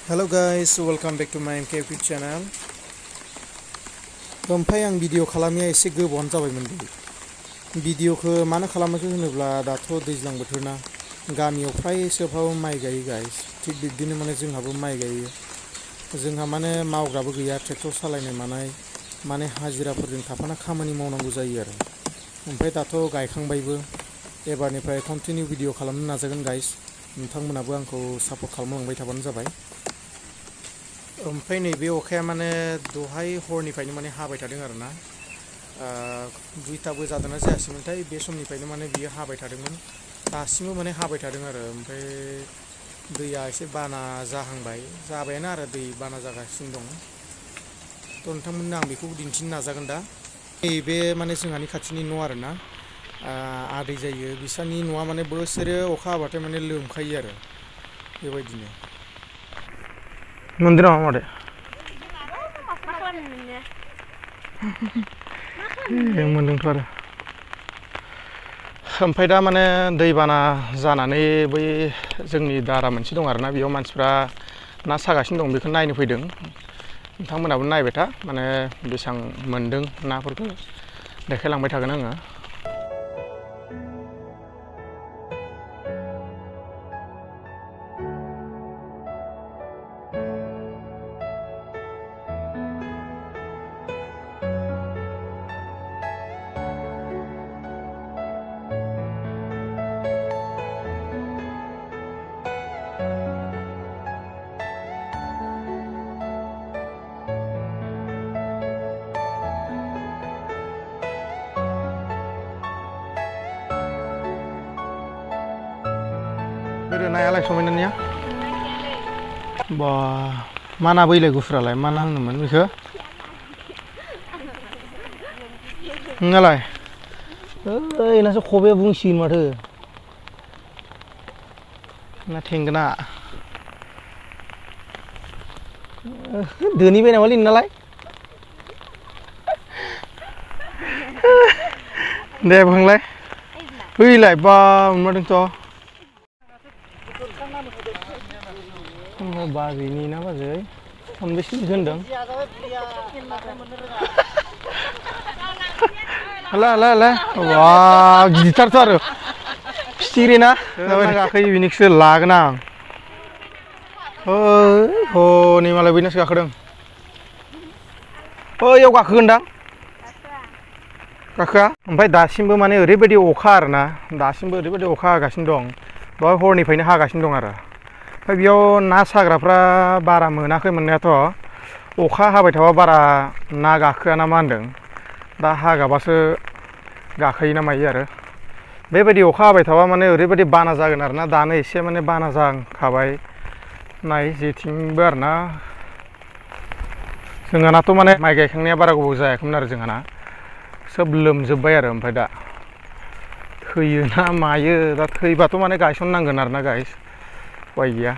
Hello guys, welcome back to my YouTube channel. ओमफ्राय आं video खालामनाया एसे गोबावानो जाबायमोन भिडिअखौ मानो खालामाखै होनोब्ला दाथ' दैज्लां बोथोर ना गामियाव फ्राय सोबहाबो माइ गायो गाइस थिग बिब्दिनो माने जोंहाबो माइ गायो जोंहा माने मावग्राबो गैया ट्रेक्टर सालायनाय मानाय माने हाजिराफोरजों थाफाना खामानि मावनांगौ जायो आरो ओमफ्राय दाथ' गायखांबायबो एबारनिफ्राय कन्टिनिउ भिडिअ खालामनो नाजागोन गाइस नोंथांमोनाबो आंखौ सापर्ट खालामलांबाय थाबानो जाबाय ओमफ्राय नैबे अखाया माने दहाय हरनिफ्रायनो माने हाबाय थादों आरो ना दुइटाबो जादोंना जायासैमोनथाय बे समनिफ्रायनो माने बियो हाबाय थादोंमोन दासिमबो माने हाबाय थादों आरो ओमफ्राय दैया एसे बाना जाहांबाय जाबायानो आरो दै बाना जागासिनो दं थ' नोंथांमोननो आं बेखौ दिन्थिनो नाजागोन दा नैबे माने जोंहानि खाथिनि न' आरो ना आदै जायो बिसानि न'आ माने बोसोरे अखा हाबाथाय माने लोमखायो आरो बेबायदिनो मोनदों नामा मादै मोनदोंथ' आरो ओमफ्राय दा माने दैबाना जानानै बै जोंनि दारा मोनसे दं आरोना बेयाव मानसिफ्रा ना सागासिनो दं बेखौ नायनो फैदों नोंथांमोनाबो नायबाय था माने बेसेबां मोनदों नाफोरखौ देखायलांबाय थागोन आङो Beda nayalah somainannya. Bah, mana boleh gufralah, mana hang nemen, bisa? Ngalai. Nasi kobe bungsin mata. Na tenggena. Deni bena walin nalai. Deh banglai. Hui lai ba, madeng to. Bazi ini nama sih? Sampai sini gendang. Lah. Wah, gitar tuh. Sirina. Nama kayak ini sih lagna. Oh, ini malah binas gak kedeng. Oh, yuk gak gendang. Kakak, sampai dasimbo mana oरैबायदि अखा आरोना दासिमबो ओरैबायदि अखा हागासिनो दं दहाय हरनिफ्रायनो हागासिनो दं आरो ओमफ्राय बेयाव ना साग्राफ्रा बारा मोनाखै मोननायाथ' अखा हाबाय थाबा बारा ना गाखोआ ना मा होनदों दा हागाबासो गाखोयो ना मायो आरो बेबायदि अखा हाबाय थाबा माने ओरैबायदि बाना जागोन आरोना दानो एसे माने बाना जाखाबाय नाय जेथिंबो आरोना जोंहानाथ' माने माइ गायखांनाया बारा गोबाव जायाखैमोन आरो जोंहाना सोब लोमजोब्बाय आरो ओमफ्राय दा थैयो ना मायो दा थैबाथ' माने गायसननांगोन आरोना गाइस उपाय गैया